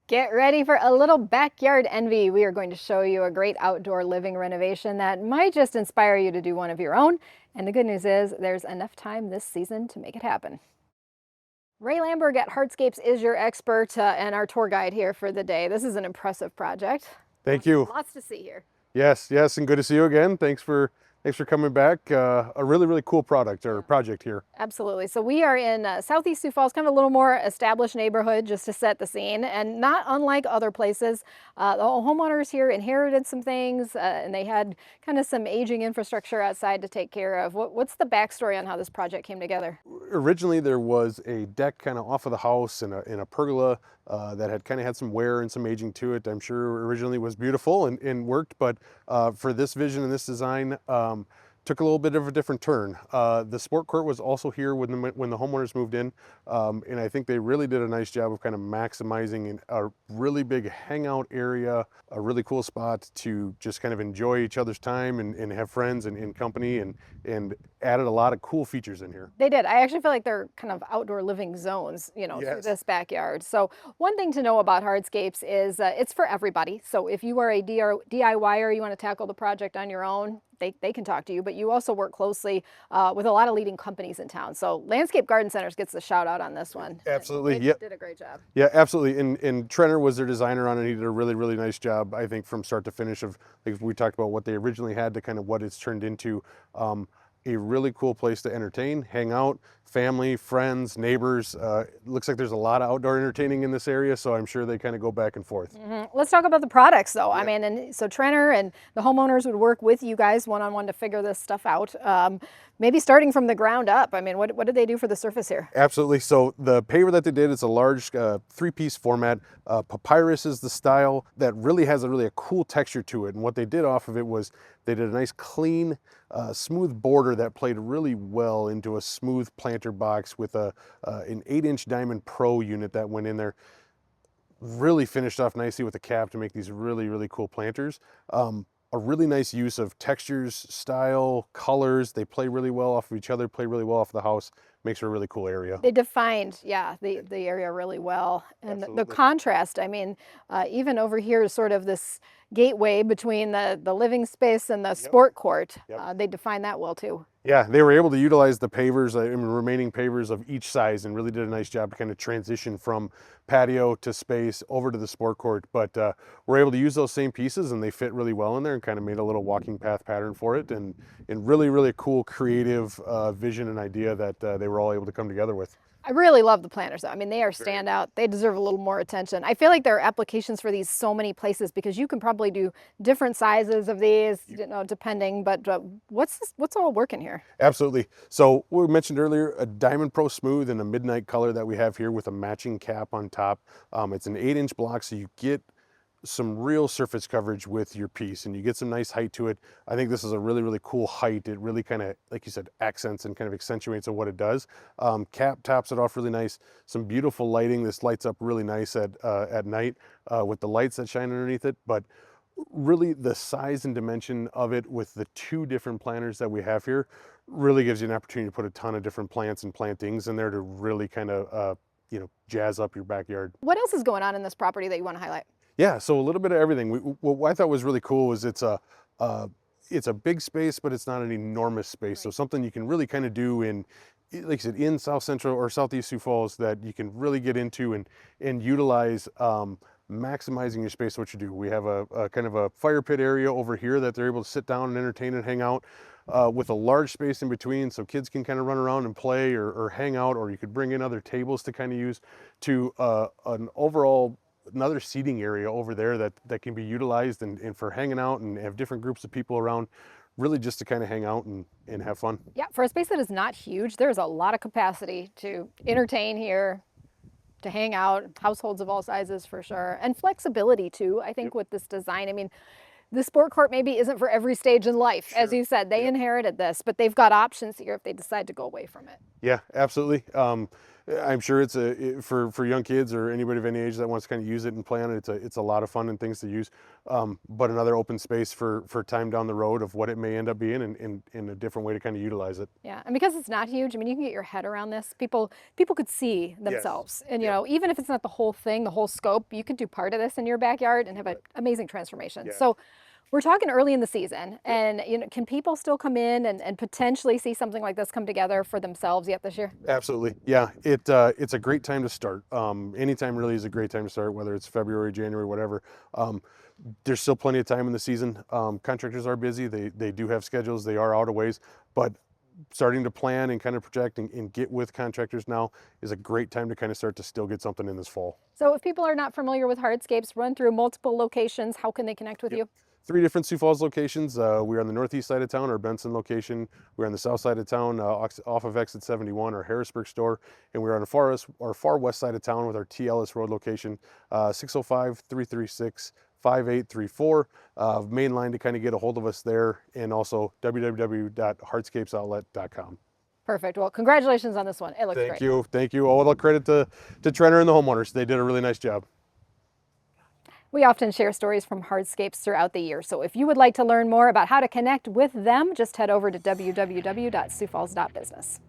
Get ready for a little backyard envy. We are going to show you a great outdoor living renovation that might just inspire you to do one of your own. And the good news is there's enough time this season to make it happen. Ray Lamberg at Hardscapes is your expert and our tour guide here for the day. This is an impressive project. Thank you. Lots to see here. Yes, and good to see you again. Thanks for coming back. A really cool project here. Absolutely. So we are in Southeast Sioux Falls, kind of a little more established neighborhood just to set the scene, and not unlike other places. The homeowners here inherited some things and they had kind of some aging infrastructure outside to take care of. What's the backstory on how this project came together? Originally there was a deck kind of off of the house and a pergola that had kind of had some wear and some aging to it. I'm sure originally was beautiful and worked, but for this vision and this design, took a little bit of a different turn. The sport court was also here when the homeowners moved in, and I think they really did a nice job of kind of maximizing a really big hangout area, a really cool spot to just kind of enjoy each other's time and have friends and company, and added a lot of cool features in here. They did. I actually feel like they're kind of outdoor living zones, through Yes. this backyard. So one thing to know about Hardscapes is it's for everybody. So if you are a DIYer, you want to tackle the project on your own, they can talk to you, but you also work closely with a lot of leading companies in town. So Landscape Garden Centers gets the shout out on this one. Absolutely. They did a great job. Yeah, absolutely. And Trenner was their designer on it. He did a really nice job, I think, from start to finish of, like we talked about what they originally had to kind of what it's turned into. A really cool place to entertain, hang out, family, friends, neighbors. Looks like there's a lot of outdoor entertaining in this area, so I'm sure they kind of go back and forth. Let's talk about the products though. Yeah. I mean, and so Trenner and the homeowners would work with you guys one-on-one to figure this stuff out. Maybe starting from the ground up. I mean, what did they do for the surface here? Absolutely. So the paver that they did, it's a large three-piece format. Papyrus is the style that really has a cool texture to it. And what they did off of it was they did a nice clean, smooth border that played really well into a smooth planter box with an 8-inch Diamond Pro unit that went in there. Really finished off nicely with a cap to make these really cool planters. A really nice use of textures, style, colors. They play really well off of each other, play really well off the house. Makes for a really cool area. They defined, the area really well. And the Absolutely. contrast, I mean, even over here is sort of this gateway between the living space and the sport court. Yep. They define that well too. Yeah, they were able to utilize the pavers, remaining pavers of each size, and really did a nice job to kind of transition from patio to space over to the sport court. But we're able to use those same pieces, and they fit really well in there, and kind of made a little walking path pattern for it, and really cool, creative vision and idea that they were all able to come together with. I really love the planters though. I mean, they are standout. They deserve a little more attention. I feel like there are applications for these so many places because you can probably do different sizes of these, depending, but what's all working here? Absolutely. So we mentioned earlier a Diamond Pro Smooth and a midnight color that we have here with a matching cap on top. It's an 8-inch block, so you get some real surface coverage with your piece and you get some nice height to it. I think this is a really cool height. It really kind of, like you said, accents and kind of accentuates on what it does. Cap tops it off really nice. Some beautiful lighting. This lights up really nice at night with the lights that shine underneath it. But really the size and dimension of it with the 2 different planters that we have here really gives you an opportunity to put a ton of different plants and plantings in there to really kind of jazz up your backyard. What else is going on in this property that you want to highlight? Yeah, so a little bit of everything. What I thought was really cool was it's a big space, but it's not an enormous space. So something you can really kind of do in, like I said, in South Central or Southeast Sioux Falls that you can really get into and utilize, maximizing your space. What you do, we have a kind of a fire pit area over here that they're able to sit down and entertain and hang out with a large space in between, so kids can kind of run around and play or hang out, or you could bring in other tables to kind of use to an overall another seating area over there that can be utilized and for hanging out and have different groups of people around, really just to kind of hang out and have fun. Yeah, for a space that is not huge, there's a lot of capacity to entertain here, to hang out, households of all sizes for sure, and flexibility too, I think, with this design. I mean, the sport court maybe isn't for every stage in life. As you said, they inherited this, but they've got options here if they decide to go away from it. Yeah, absolutely. I'm sure for young kids or anybody of any age that wants to kind of use it and play on it. It's a lot of fun and things to use. But another open space for time down the road of what it may end up being, and a different way to kind of utilize it. Yeah, and because it's not huge, I mean, you can get your head around this. People could see Yes. themselves, and you Yep. know, even if it's not the whole thing, the whole scope, you could do part of this in your backyard and have an Right. amazing transformation. Yeah. So, we're talking early in the season, Yep. and you know, can people still come in and potentially see something like this come together for themselves yet this year? Absolutely. Yeah. It's a great time to start. Anytime really is a great time to start, whether it's February, January, whatever. There's still plenty of time in the season. Contractors are busy. They do have schedules. They are out of ways, but starting to plan and kind of project and get with contractors now is a great time to kind of start to still get something in this fall. So, if people are not familiar with Hardscapes, run through multiple locations. How can they connect with Yep. you? 3 different Sioux Falls locations. We're on the northeast side of town, our Benson location. We're on the south side of town, off of exit 71, our Harrisburg store. And we're on the far west side of town with our T. Ellis Road location, 605-336-5834. Main line to kind of get a hold of us there, and also www.hardscapesoutlet.com. Perfect. Well, congratulations on this one. It looks Thank great. you. Thank you. All the credit to Trenner and the homeowners. They did a really nice job. We often share stories from Hardscapes throughout the year. So if you would like to learn more about how to connect with them, just head over to www.siouxfalls.business.